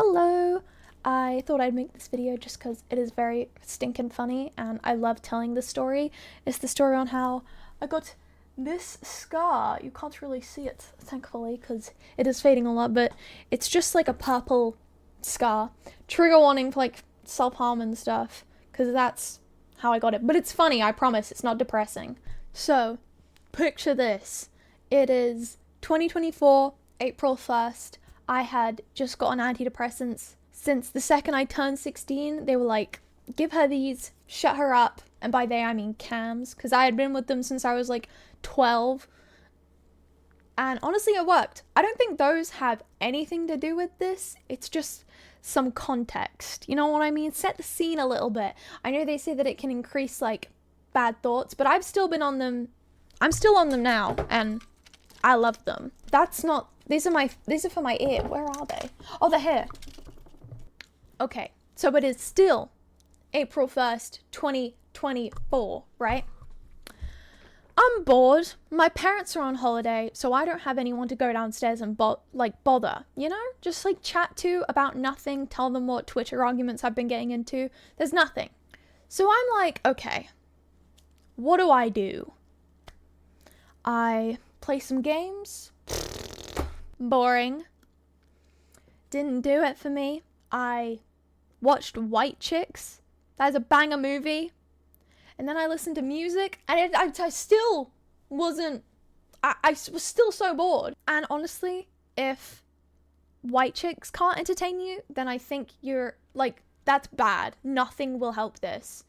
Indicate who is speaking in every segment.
Speaker 1: Hello! I thought I'd make this video just because it is very stinking funny and I love telling this story. It's the story on how I got this scar. You can't really see it, thankfully, because it is fading a lot, but it's just like a purple scar. Trigger warning for like self-harm and stuff, because that's how I got it. But it's funny, I promise, it's not depressing. So, picture this. It is 2024, April 1st. I had just gotten antidepressants. Since the second I turned 16, they were like, give her these, shut her up. And by they, I mean cams, because I had been with them since I was like 12. And honestly, it worked. I don't think those have anything to do with this. It's just some context. You know what I mean? Set the scene a little bit. I know they say that it can increase like bad thoughts, but I've still been on them. I'm still on them now, and I love them. These are for my ear. Where are they? Oh, they're here. Okay, so it is still April 1st, 2024, right? I'm bored. My parents are on holiday, so I don't have anyone to go downstairs and bother, you know? Just like chat to about nothing, tell them what Twitter arguments I've been getting into. There's nothing. So I'm like, okay, what do I do? I play some games. Boring. Didn't do it for me. I watched White Chicks. That is a banger movie. And then I listened to music, and I still wasn't. I was still so bored. And honestly, if White Chicks can't entertain you, then I think you're like, that's bad. Nothing will help this.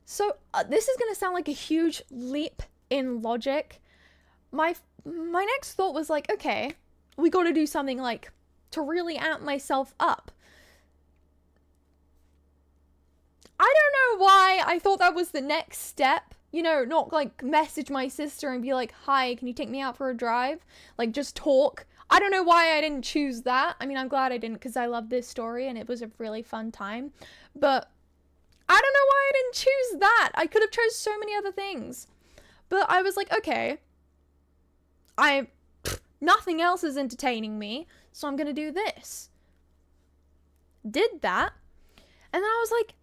Speaker 1: So this is gonna sound like a huge leap in logic. My next thought was like, okay, we got to do something like to really amp myself up. I don't know why I thought that was the next step. You know, not like message my sister and be like, hi, can you take me out for a drive? Like just talk. I don't know why I didn't choose that. I mean, I'm glad I didn't because I love this story and it was a really fun time. But I don't know why I didn't choose that. I could have chose so many other things. But I was like, okay, nothing else is entertaining me, so I'm gonna do this. Did that, and then I was like,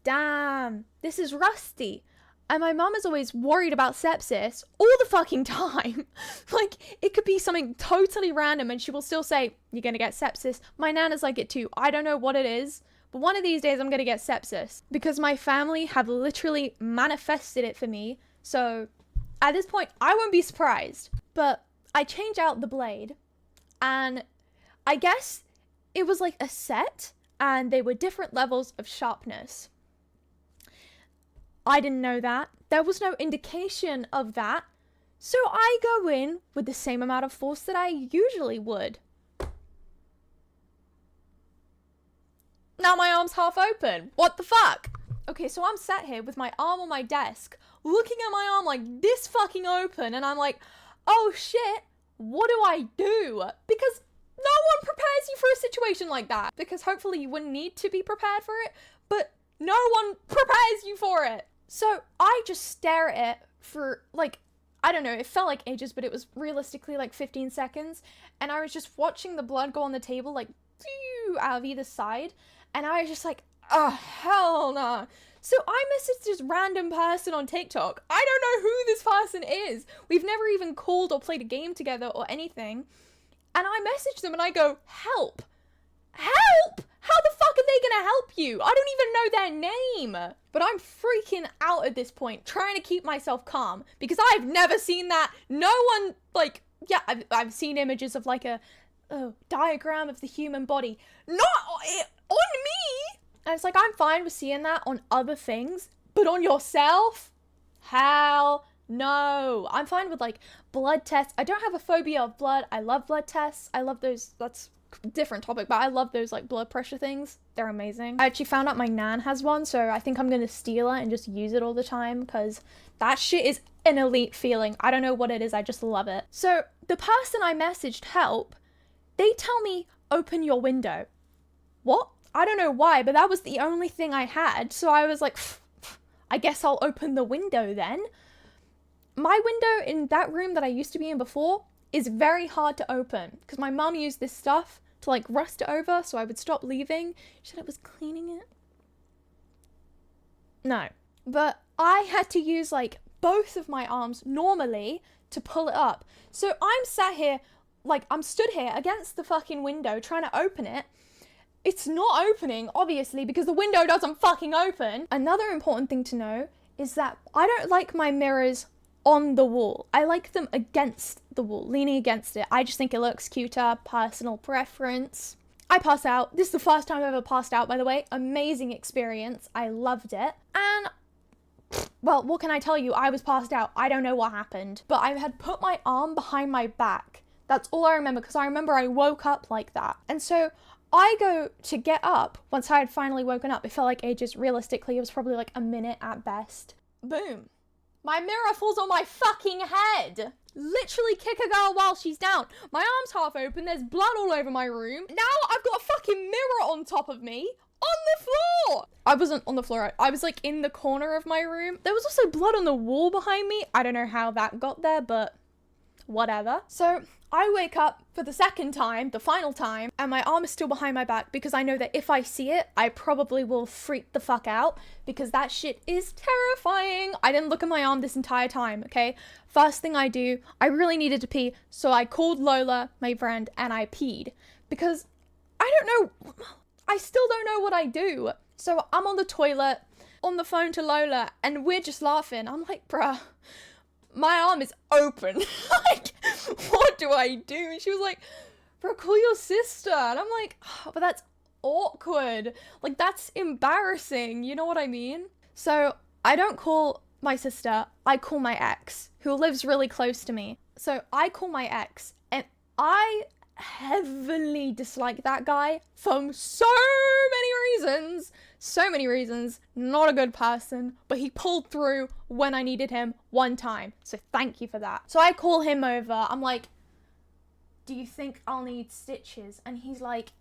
Speaker 1: damn, this is rusty. And my mum is always worried about sepsis all the fucking time. Like, it could be something totally random and she will still say, you're gonna get sepsis. My nana's like it too. I don't know what it is, but one of these days I'm gonna get sepsis. Because my family have literally manifested it for me, so at this point, I won't be surprised. But I changed out the blade, and I guess it was like a set, and they were different levels of sharpness. I didn't know that. There was no indication of that. So I go in with the same amount of force that I usually would. Now my arm's half open. What the fuck? Okay, so I'm sat here with my arm on my desk, looking at my arm like this fucking open, and I'm like, oh shit, what do I do? Because no one prepares you for a situation like that. Because hopefully you wouldn't need to be prepared for it, but no one prepares you for it. So I just stare at it for like, I don't know, it felt like ages, but it was realistically like 15 seconds. And I was just watching the blood go on the table like out of either side. And I was just like, oh, hell nah. So I messaged this random person on TikTok. I don't know who this person is. We've never even called or played a game together or anything. And I messaged them and I go, help. Help? How the fuck are they gonna help you? I don't even know their name. But I'm freaking out at this point, trying to keep myself calm. Because I've never seen that. No one, like, yeah, I've seen images of like a diagram of the human body. Not on me. And it's like, I'm fine with seeing that on other things, but on yourself? Hell no. I'm fine with like blood tests. I don't have a phobia of blood. I love blood tests. I love those. That's a different topic, but I love those like blood pressure things. They're amazing. I actually found out my nan has one, so I think I'm going to steal it and just use it all the time because that shit is an elite feeling. I don't know what it is. I just love it. So the person I messaged help, they tell me, open your window. What? I don't know why, but that was the only thing I had. So I was like, I guess I'll open the window then. My window in that room that I used to be in before is very hard to open because my mum used this stuff to like rust it over so I would stop leaving. She said it was cleaning it. No. But I had to use like both of my arms normally to pull it up. So I'm sat here, like I'm stood here against the fucking window trying to open it. It's not opening, obviously, because the window doesn't fucking open. Another important thing to know is that I don't like my mirrors on the wall. I like them against the wall, leaning against it. I just think it looks cuter, personal preference. I pass out. This is the first time I've ever passed out, by the way. Amazing experience. I loved it. And, well, what can I tell you? I was passed out. I don't know what happened. But I had put my arm behind my back. That's all I remember, because I remember I woke up like that. And so I go to get up once I had finally woken up. It felt like ages. Realistically, it was probably like a minute at best. Boom. My mirror falls on my fucking head. Literally kick a girl while she's down. My arm's half open. There's blood all over my room. Now I've got a fucking mirror on top of me. On the floor. I wasn't on the floor. I was like in the corner of my room. There was also blood on the wall behind me. I don't know how that got there, but whatever. So I wake up for the second time, the final time, and my arm is still behind my back because I know that if I see it, I probably will freak the fuck out because that shit is terrifying. I didn't look at my arm this entire time, okay? First thing I do, I really needed to pee, so I called Lola, my friend, and I peed because I don't know, I still don't know what I do. So I'm on the toilet, on the phone to Lola, and we're just laughing. I'm like, bruh, my arm is open. Like, what do I do? And she was like, bro, call your sister. And I'm like, oh, but that's awkward. Like, that's embarrassing. You know what I mean? So I don't call my sister. I call my ex, who lives really close to me. So I call my ex, and I heavily dislike that guy for so many reasons. Not a good person, but he pulled through when I needed him one time, so thank you for that. So I call him over. I'm like, do you think I'll need stitches? And he's like,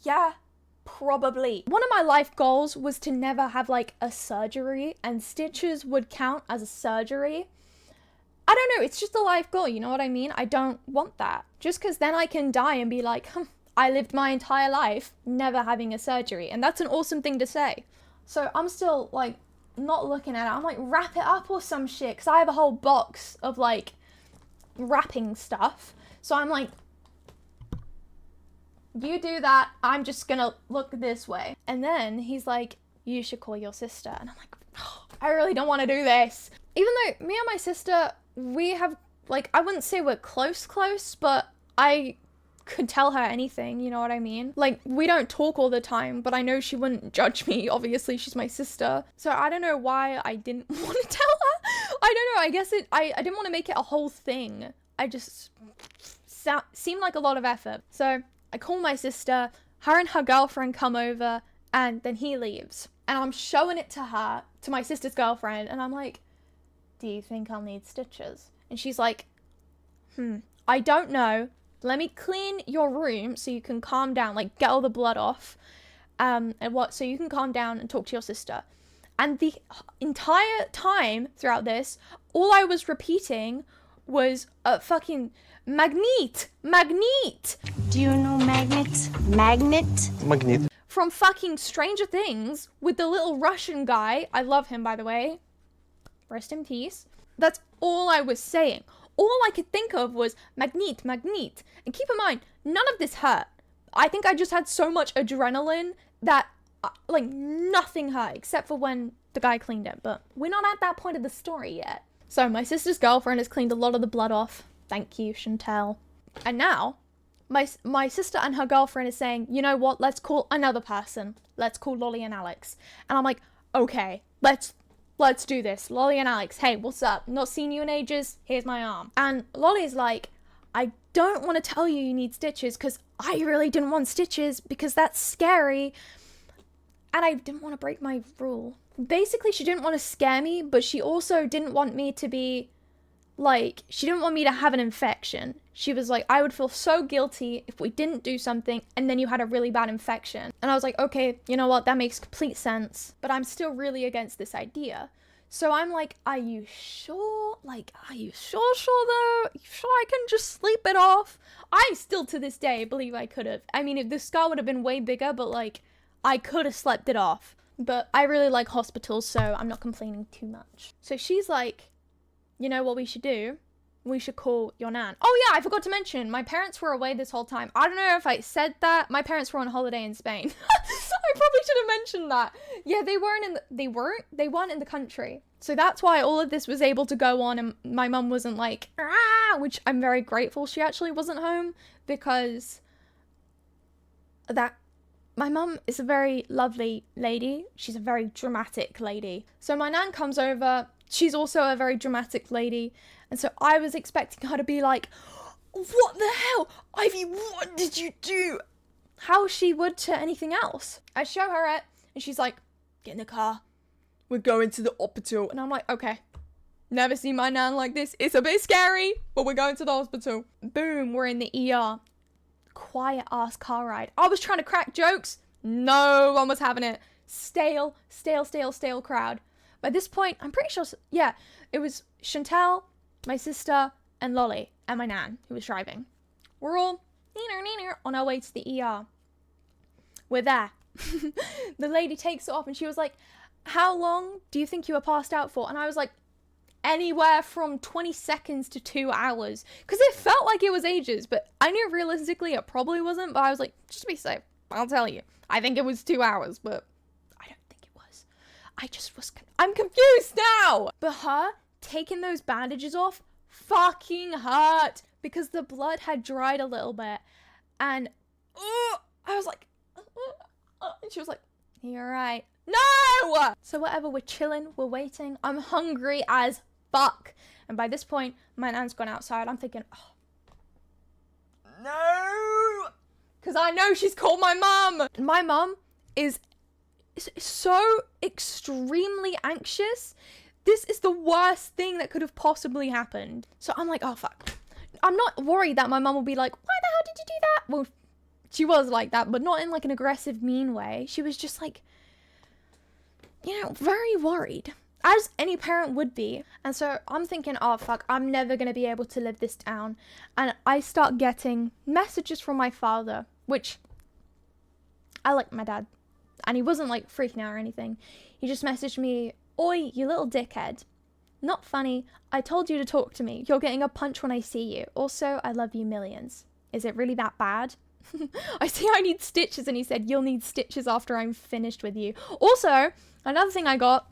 Speaker 1: yeah, probably. One of my life goals was to never have like a surgery, and stitches would count as a surgery. I don't know, it's just a life goal, you know what I mean? I don't want that. Just because then I can die and be like, I lived my entire life never having a surgery. And that's an awesome thing to say. So I'm still, like, not looking at it. I'm like, wrap it up or some shit. Because I have a whole box of, like, wrapping stuff. So I'm like, you do that. I'm just gonna look this way. And then he's like, you should call your sister. And I'm like, oh, I really don't want to do this. Even though me and my sister, we have, like, I wouldn't say we're close, but I could tell her anything, you know what I mean? Like, we don't talk all the time, but I know she wouldn't judge me. Obviously, she's my sister. So I don't know why I didn't want to tell her. I don't know. I guess I didn't want to make it a whole thing. I just seemed like a lot of effort. So I call my sister, her and her girlfriend come over, and then he leaves. And I'm showing it to her, to my sister's girlfriend, and I'm like, do you think I'll need stitches? And she's like, I don't know. Let me clean your room so you can calm down, like get all the blood off, so you can calm down and talk to your sister. And the entire time throughout this, all I was repeating was fucking magnet.
Speaker 2: Do you know magnet?
Speaker 1: From fucking Stranger Things with the little Russian guy. I love him, by the way. Rest in peace. That's all I was saying. All I could think of was magnet. And keep in mind, none of this hurt. I think I just had so much adrenaline that, like, nothing hurt except for when the guy cleaned it. But we're not at that point of the story yet. So my sister's girlfriend has cleaned a lot of the blood off. Thank you, Chantel. And now, my sister and her girlfriend is saying, you know what, let's call another person. Let's call Lolly and Alex. And I'm like, okay, let's do this. Lolly and Alex, hey, what's up? Not seen you in ages. Here's my arm. And Lolly's like, I don't want to tell you need stitches because I really didn't want stitches because that's scary. And I didn't want to break my rule. Basically, she didn't want to scare me, but she also didn't want me to be, like, she didn't want me to have an infection. She was like, I would feel so guilty if we didn't do something and then you had a really bad infection. And I was like, okay, you know what? That makes complete sense. But I'm still really against this idea. So I'm like, are you sure? Like, are you sure though? You sure I can just sleep it off? I still to this day believe I could have. I mean, if the scar would have been way bigger, but like, I could have slept it off. But I really like hospitals, so I'm not complaining too much. So she's like, you know what we should do? We should call your nan. Oh yeah, I forgot to mention, my parents were away this whole time. I don't know if I said that. My parents were on holiday in Spain. I probably should have mentioned that. Yeah, they weren't in the country. So that's why all of this was able to go on and my mum wasn't like, ah, which I'm very grateful she actually wasn't home, because my mum is a very lovely lady. She's a very dramatic lady. So my nan comes over. She's also a very dramatic lady. And so I was expecting her to be like, what the hell? Ivy, what did you do? How she would to anything else. I show her it and she's like, get in the car. We're going to the hospital. And I'm like, okay. Never seen my nan like this. It's a bit scary, but we're going to the hospital. Boom, we're in the ER. Quiet ass car ride. I was trying to crack jokes. No one was having it. Stale crowd. By this point, I'm pretty sure, yeah, it was Chantel, my sister, and Lolly, and my nan, who was driving. We're all on our way to the ER. We're there. The lady takes it off and she was like, how long do you think you were passed out for? And I was like, anywhere from 20 seconds to 2 hours. Because it felt like it was ages, but I knew realistically it probably wasn't. But I was like, just to be safe, I'll tell you. I think it was 2 hours, but I don't think it was. I'm confused now. But her taking those bandages off fucking hurt because the blood had dried a little bit. And I was like, and she was like, you're right. No! So whatever, we're chilling, we're waiting. I'm hungry as fuck. And by this point, my nan's gone outside. I'm thinking, oh, no! Because I know she's called my mum. My mum is so extremely anxious. This is the worst thing that could have possibly happened. So I'm like, oh fuck. I'm not worried that my mum will be like, why the hell did you do that? Well, she was like that, but not in like an aggressive, mean way. She was just like, you know, very worried, as any parent would be. And so I'm thinking, oh fuck, I'm never going to be able to live this down. And I start getting messages from my father, which I like my dad. And he wasn't like freaking out or anything. He just messaged me, oi, you little dickhead. Not funny. I told you to talk to me. You're getting a punch when I see you. Also, I love you millions. Is it really that bad? I see I need stitches, and he said, you'll need stitches after I'm finished with you. Also, another thing I got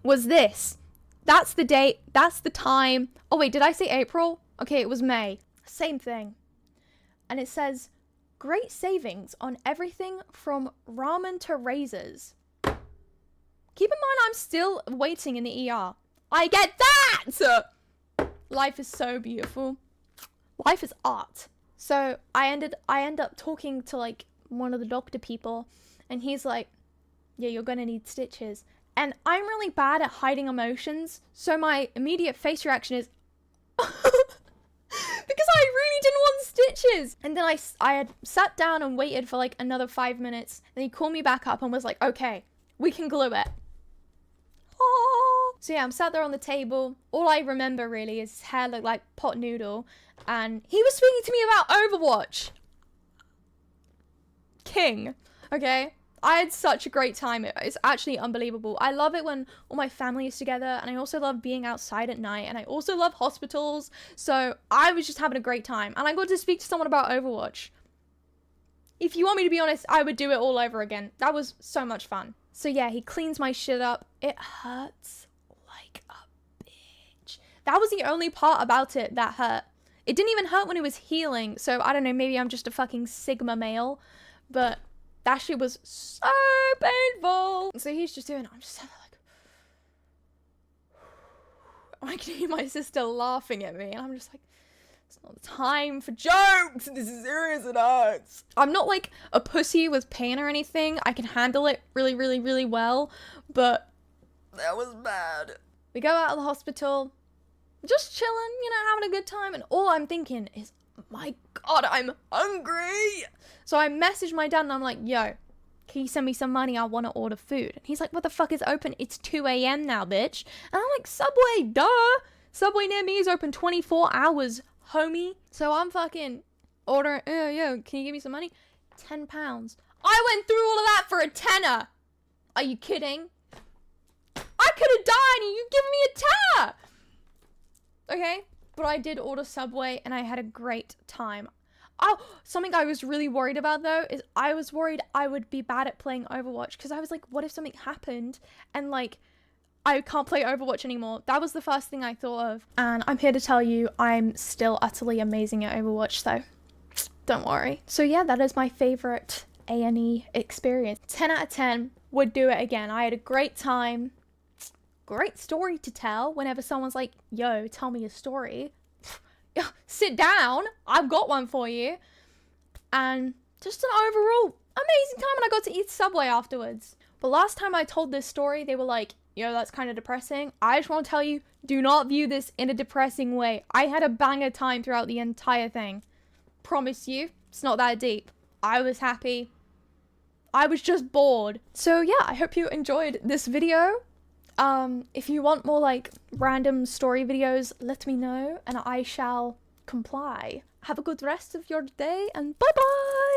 Speaker 1: was this. That's the date. That's the time. Oh, wait, did I say April? Okay, it was May. Same thing. And it says, great savings on everything from ramen to razors. Keep in mind, I'm still waiting in the ER. I get that! Life is so beautiful. Life is art. So I end up talking to like one of the doctor people, and he's like, yeah, you're gonna need stitches. And I'm really bad at hiding emotions, so my immediate face reaction is because I really didn't want stitches. And then I had sat down and waited for like another 5 minutes, and he called me back up and was like, okay, we can glue it. So yeah, I'm sat there on the table. All I remember really is his hair looked like pot noodle. And he was speaking to me about Overwatch. King. Okay? I had such a great time. It's actually unbelievable. I love it when all my family is together. And I also love being outside at night. And I also love hospitals. So I was just having a great time. And I got to speak to someone about Overwatch. If you want me to be honest, I would do it all over again. That was so much fun. So yeah, he cleans my shit up. It hurts like a bitch. That was the only part about it that hurt. It didn't even hurt when it was healing. So I don't know, maybe I'm just a fucking Sigma male. But that shit was so painful. So he's just doing it. I'm just like, I can hear my sister laughing at me. And I'm just like, it's not the time for jokes. This is serious, it hurts. I'm not like a pussy with pain or anything. I can handle it really, really, really well. But that was bad. We go out of the hospital, just chilling, you know, having a good time. And all I'm thinking is, my God, I'm hungry. So I messaged my dad and I'm like, yo, can you send me some money? I want to order food. And he's like, what the fuck is open? It's 2 a.m. now, bitch. And I'm like, Subway, duh. Subway near me is open 24 hours, homie. So I'm fucking ordering, yo, can you give me some money? £10. I went through all of that for a tenner. Are you kidding? I could have died and you giving me a tenner. Okay, but I did order Subway and I had a great time. Oh, something I was really worried about though is I was worried I would be bad at playing Overwatch because I was like, what if something happened and like I can't play Overwatch anymore? That was the first thing I thought of. And I'm here to tell you I'm still utterly amazing at Overwatch, so don't worry. So yeah, that is my favorite A&E experience. 10 out of 10, would do it again. I had a great time. Great story to tell whenever someone's like, yo, tell me a story. Sit down, I've got one for you. And just an overall amazing time, and I got to eat Subway afterwards. But last time I told this story, they were like, yo, that's kind of depressing. I just want to tell you, do not view this in a depressing way. I had a banger time throughout the entire thing. Promise you, it's not that deep. I was happy. I was just bored. So yeah, I hope you enjoyed this video. If you want more like random story videos, let me know and I shall comply. Have a good rest of your day and bye bye!